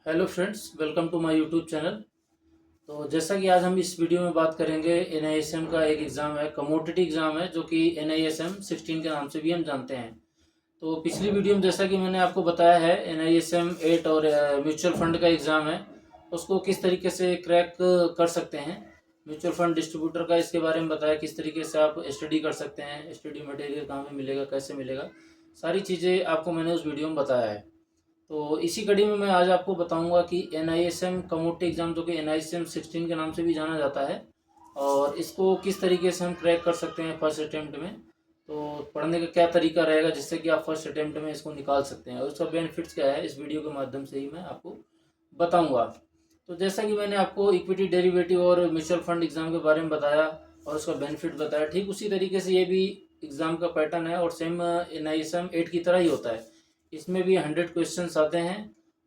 Hello friends, welcome to my YouTube channel. तो जैसा कि आज हम इस वीडियो में बात करेंगे, एनआईएसएम का एक एग्ज़ाम है, कमोडिटी एग्ज़ाम है, जो कि एनआईएसएम 16 के नाम से भी हम जानते हैं। तो पिछली वीडियो में जैसा कि मैंने आपको बताया है, एनआईएसएम 8 और म्यूचुअल फंड का एग्ज़ाम है, उसको किस तरीके से क्रैक कर सकते हैं। म्यूचुअल फंड डिस्ट्रीब्यूटर का इसके बारे में बताया, किस तरीके से आप स्टडी कर सकते हैं, स्टडी मटेरियल कहाँ पे मिलेगा, कैसे मिलेगा, सारी चीज़ें आपको मैंने उस वीडियो में बताया है। तो इसी कड़ी में मैं आज आपको बताऊंगा कि एनआईएसएम कमोडिटी एग्ज़ाम, जो कि एनआईएसएम 16 के नाम से भी जाना जाता है, और इसको किस तरीके से हम क्रैक कर सकते हैं फर्स्ट अटेम्प्ट में। तो पढ़ने का क्या तरीका रहेगा जिससे कि आप फर्स्ट अटेम्प्ट में इसको निकाल सकते हैं, और उसका बेनिफिट्स क्या है, इस वीडियो के माध्यम से ही मैं आपको बताऊंगा। तो जैसा कि मैंने आपको इक्विटी डेरिवेटिव और म्यूचुअल फंड एग्ज़ाम के बारे में बताया और उसका बेनिफिट बताया, ठीक उसी तरीके से ये भी एग्ज़ाम का पैटर्न है और सेम एनआईएसएम 8 की तरह ही होता है। इसमें भी 100 क्वेश्चन आते हैं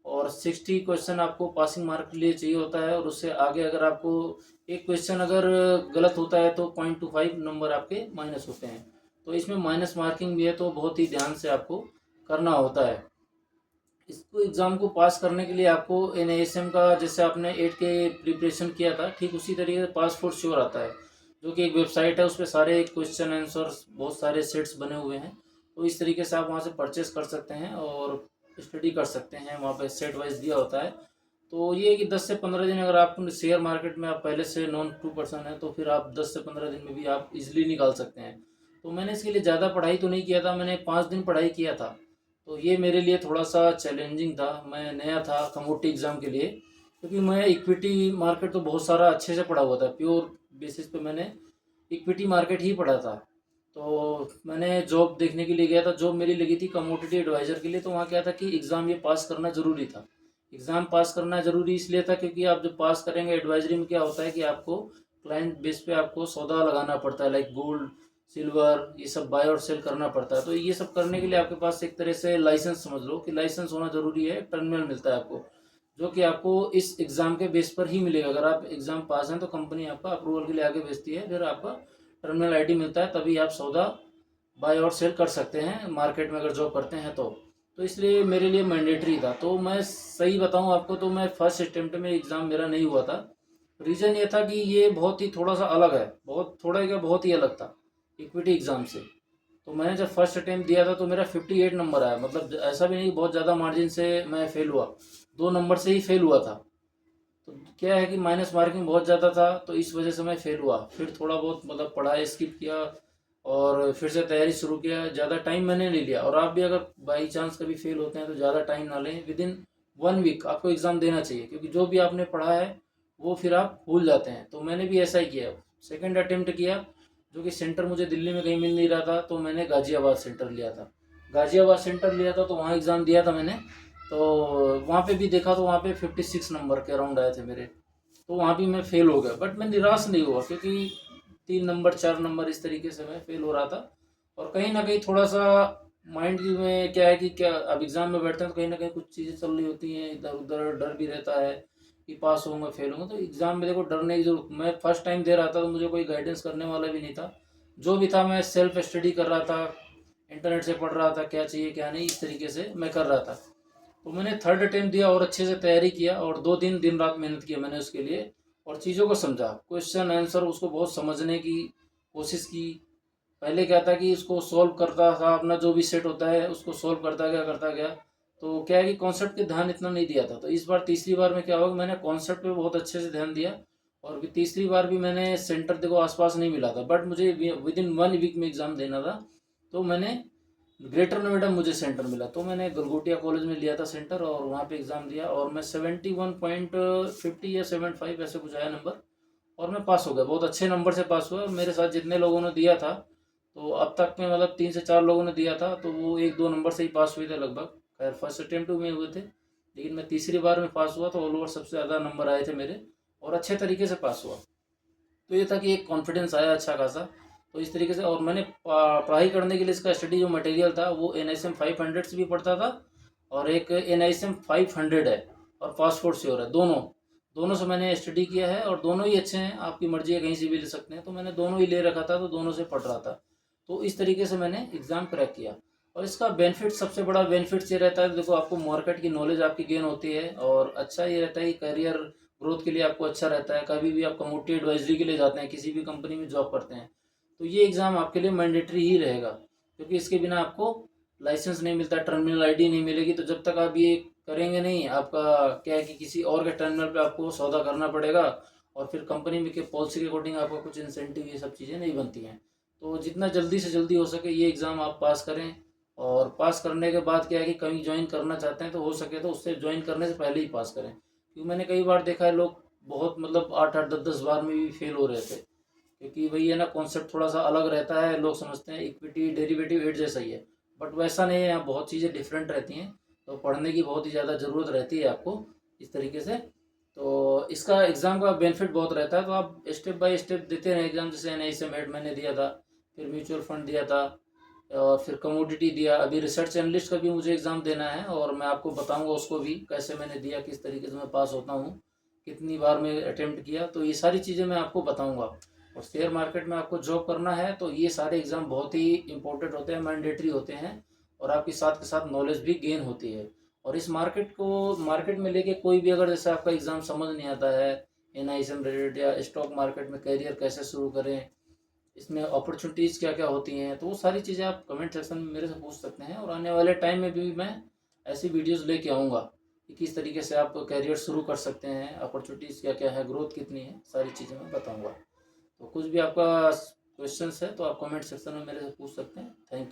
और 60 क्वेश्चन आपको पासिंग मार्क के लिए चाहिए होता है, और उससे आगे अगर आपको एक क्वेश्चन अगर गलत होता है तो 0.25 नंबर आपके माइनस होते हैं। तो इसमें माइनस मार्किंग भी है, तो बहुत ही ध्यान से आपको करना होता है। इसको एग्ज़ाम को पास करने के लिए आपको एनआईएसएम का, जैसे आपने 8 के प्रिपरेशन किया था, ठीक उसी तरीके से पास फॉर श्योर आता है, जो कि एक वेबसाइट है, उस पर सारे क्वेश्चन आंसर्स, बहुत सारे सेट्स बने हुए हैं। तो इस तरीके से आप वहाँ से परचेस कर सकते हैं और स्टडी कर सकते हैं, वहाँ पे सेट वाइज दिया होता है। तो ये कि 10 से 15 दिन, अगर आप शेयर मार्केट में आप पहले से नॉन 2% है, तो फिर आप 10 से 15 दिन में भी आप इजीली निकाल सकते हैं। तो मैंने इसके लिए ज़्यादा पढ़ाई तो नहीं किया था, मैंने 5 दिन पढ़ाई किया था। तो ये मेरे लिए थोड़ा सा चैलेंजिंग था, मैं नया था कमोडिटी एग्ज़ाम के लिए, क्योंकि मैं इक्विटी मार्केट तो बहुत सारा अच्छे से पढ़ा हुआ था, प्योर बेसिस पे मैंने इक्विटी मार्केट ही पढ़ा था। तो मैंने जॉब देखने के लिए गया था, जॉब मेरी लगी थी कमोडिटी एडवाइज़र के लिए। तो वहाँ क्या था कि एग्ज़ाम ये पास करना ज़रूरी था। एग्ज़ाम पास करना ज़रूरी इसलिए था क्योंकि आप जब पास करेंगे, एडवाइजरी में क्या होता है कि आपको क्लाइंट बेस पे आपको सौदा लगाना पड़ता है, लाइक गोल्ड, सिल्वर, ये सब बाय और सेल करना पड़ता है। तो ये सब करने के लिए आपके पास एक तरह से लाइसेंस, समझ लो कि लाइसेंस होना ज़रूरी है। टर्मिनल मिलता है आपको, जो कि आपको इस एग्ज़ाम के बेस पर ही मिलेगा। अगर आप एग्ज़ाम पास हैं तो कंपनी आपका अप्रूवल के लिए आगे भेजती है, फिर आपका टर्मिनल आईडी मिलता है, तभी आप सौदा बाय और सेल कर सकते हैं मार्केट में, अगर जॉब करते हैं तो इसलिए मेरे लिए मैंडेटरी था। तो मैं सही बताऊं आपको, तो मैं फर्स्ट अटेम्प्ट में एग्ज़ाम मेरा नहीं हुआ था। रीज़न ये था कि ये बहुत ही थोड़ा सा अलग है, बहुत थोड़ा क्या, बहुत ही अलग था इक्विटी एग्ज़ाम से। तो मैंने जब फर्स्ट अटेम्प्ट दिया था तो मेरा 58 नंबर आया, मतलब ऐसा भी नहीं बहुत ज़्यादा मार्जिन से मैं फेल हुआ, 2 नंबर से ही फेल हुआ था। तो क्या है कि माइनस मार्किंग बहुत ज़्यादा था, तो इस वजह से मैं फेल हुआ। फिर थोड़ा बहुत मतलब पढ़ाई स्किप किया और फिर से तैयारी शुरू किया। ज़्यादा टाइम मैंने नहीं लिया, और आप भी अगर बाई चांस कभी फेल होते हैं तो ज़्यादा टाइम ना लें, विद इन 1 वीक आपको एग्ज़ाम देना चाहिए, क्योंकि जो भी आपने पढ़ा है वो फिर आप भूल जाते हैं। तो मैंने भी ऐसा ही किया, सेकेंड अटेम्प्ट किया, जो कि सेंटर मुझे दिल्ली में कहीं मिल नहीं रहा था, तो मैंने गाज़ियाबाद सेंटर लिया था। गाज़ियाबाद सेंटर लिया था, तो वहाँ एग्ज़ाम दिया था मैंने। तो वहाँ पे भी देखा तो वहाँ पे 56 नंबर के अराउंड आए थे मेरे। तो वहाँ भी मैं फेल हो गया, बट मैं निराश नहीं हुआ, क्योंकि 3 नंबर 4 नंबर इस तरीके से मैं फेल हो रहा था। और कहीं ना कहीं थोड़ा सा माइंड में क्या है कि क्या, अब एग्ज़ाम में बैठते हैं तो कहीं ना कहीं कुछ चीज़ें चल रही होती हैं, इधर उधर डर भी रहता है कि पास होऊंगा फेल होऊंगा। तो एग्ज़ाम में देखो, डरने की जरूरत, मैं फर्स्ट टाइम दे रहा था तो मुझे कोई गाइडेंस करने वाला भी नहीं था। जो भी था मैं सेल्फ स्टडी कर रहा था, इंटरनेट से पढ़ रहा था, क्या चाहिए क्या नहीं, इस तरीके से मैं कर रहा था। तो मैंने थर्ड अटेम्प्ट दिया और अच्छे से तैयारी किया, और 2 दिन दिन रात मेहनत किया मैंने उसके लिए, और चीज़ों को समझा, क्वेश्चन आंसर उसको बहुत समझने की कोशिश की। पहले क्या था कि इसको सॉल्व करता था, अपना जो भी सेट होता है उसको सॉल्व करता गया। तो क्या है कि कॉन्सेप्ट पे ध्यान इतना नहीं दिया था। तो इस बार तीसरी बार में क्या होगा, मैंने कॉन्सेप्ट पे बहुत अच्छे से ध्यान दिया, और भी तीसरी बार भी मैंने सेंटर देखो आसपास नहीं मिला था, बट मुझे विद इन 1 वीक में एग्ज़ाम देना था। तो मैंने ग्रेटर नोएडा मुझे सेंटर मिला, तो मैंने गलगोटिया कॉलेज में लिया था सेंटर, और वहाँ पे एग्ज़ाम दिया, और मैं 71.50 या 75 ऐसे कुछ आया नंबर, और मैं पास हो गया। बहुत अच्छे नंबर से पास हुआ। मेरे साथ जितने लोगों ने दिया था, तो अब तक में मतलब 3 से 4 लोगों ने दिया था, तो वो 1-2 नंबर से ही पास हुए थे लगभग। खैर फर्स्ट अटेम्प्ट में हुए थे, लेकिन मैं तीसरी बार में पास हुआ, तो ऑल ओवर सबसे ज़्यादा नंबर आए थे मेरे, और अच्छे तरीके से पास हुआ। तो ये था कि एक कॉन्फिडेंस आया अच्छा खासा। तो इस तरीके से, और मैंने पढ़ाई करने के लिए इसका स्टडी जो मटेरियल था वो एनआईएसएम 500 से भी पढ़ता था, और एक एनआईएसएम 500 है, और पासपोर्ट श्योर है, दोनों दोनों से मैंने स्टडी किया है, और दोनों ही अच्छे हैं, आपकी मर्जी है कहीं से भी ले सकते हैं। तो मैंने दोनों ही ले रखा था, तो दोनों से पढ़ रहा था। तो इस तरीके से मैंने एग्ज़ाम क्रैक किया। और इसका बेनिफिट, सबसे बड़ा बेनिफिट ये रहता है, देखो आपको मार्केट की नॉलेज आपकी गेन होती है, और अच्छा ये रहता है कि करियर ग्रोथ के लिए आपको अच्छा रहता है। कभी भी आप कमोडिटी एडवाइजरी के लिए जाते हैं, किसी भी कंपनी में जॉब करते हैं, तो ये एग्ज़ाम आपके लिए मैंडेटरी ही रहेगा, क्योंकि इसके बिना आपको लाइसेंस नहीं मिलता, टर्मिनल आईडी नहीं मिलेगी। तो जब तक आप ये करेंगे नहीं, आपका क्या है कि किसी और के टर्मिनल पे आपको सौदा करना पड़ेगा, और फिर कंपनी में के पॉलिसी के अकॉर्डिंग आपको कुछ इंसेंटिव, ये सब चीज़ें नहीं बनती हैं। तो जितना जल्दी से जल्दी हो सके ये एग्ज़ाम आप पास करें, और पास करने के बाद क्या है कि कहीं ज्वाइन करना चाहते हैं तो हो सके तो उससे ज्वाइन करने से पहले ही पास करें, क्योंकि मैंने कई बार देखा है लोग बहुत मतलब 8-8 10-10 बार में भी फेल हो रहे थे, क्योंकि वही है ना, कॉन्सेप्ट थोड़ा सा अलग रहता है। लोग समझते हैं इक्विटी डेरिवेटिव एड जैसा ही है, बट वैसा नहीं है, यहाँ बहुत चीज़ें डिफरेंट रहती हैं। तो पढ़ने की बहुत ही ज़्यादा ज़रूरत रहती है आपको इस तरीके से। तो इसका एग्ज़ाम का बेनिफिट बहुत रहता है, तो आप स्टेप बाय स्टेप देते रहें एग्ज़ाम। जैसे NISM हेड मैंने दिया था, फिर म्यूचुअल फंड दिया था, और फिर कमोडिटी दिया। अभी रिसर्च एनालिस्ट का भी मुझे एग्ज़ाम देना है, और मैं आपको बताऊंगा उसको भी कैसे मैंने दिया, किस तरीके से मैं पास होता हूँ, कितनी बार मैं अटेम्प्ट किया, तो ये सारी चीज़ें मैं आपको बताऊंगा। और शेयर मार्केट में आपको जॉब करना है तो ये सारे एग्ज़ाम बहुत ही इंपॉर्टेंट होते हैं, मैंडेटरी होते हैं, और आपके साथ के साथ नॉलेज भी गेन होती है। और इस मार्केट में लेके कोई भी अगर जैसे आपका एग्ज़ाम समझ नहीं आता है, NISM रिलेटेड या स्टॉक मार्केट में करियर कैसे शुरू करें, इसमें अपॉर्चुनिटीज़ क्या क्या होती हैं, तो वो सारी चीज़ें आप कमेंट सेक्शन में मेरे से पूछ सकते हैं। और आने वाले टाइम में भी मैं ऐसी वीडियोस लेके आऊँगा कि किस तरीके से आप करियर शुरू कर सकते हैं, अपॉर्चुनिटीज़ क्या क्या है, ग्रोथ कितनी है, सारी चीज़ें मैं बताऊँगा। तो कुछ भी आपका क्वेश्चंस है तो आप कमेंट सेक्शन में मेरे से पूछ सकते हैं। Thank you.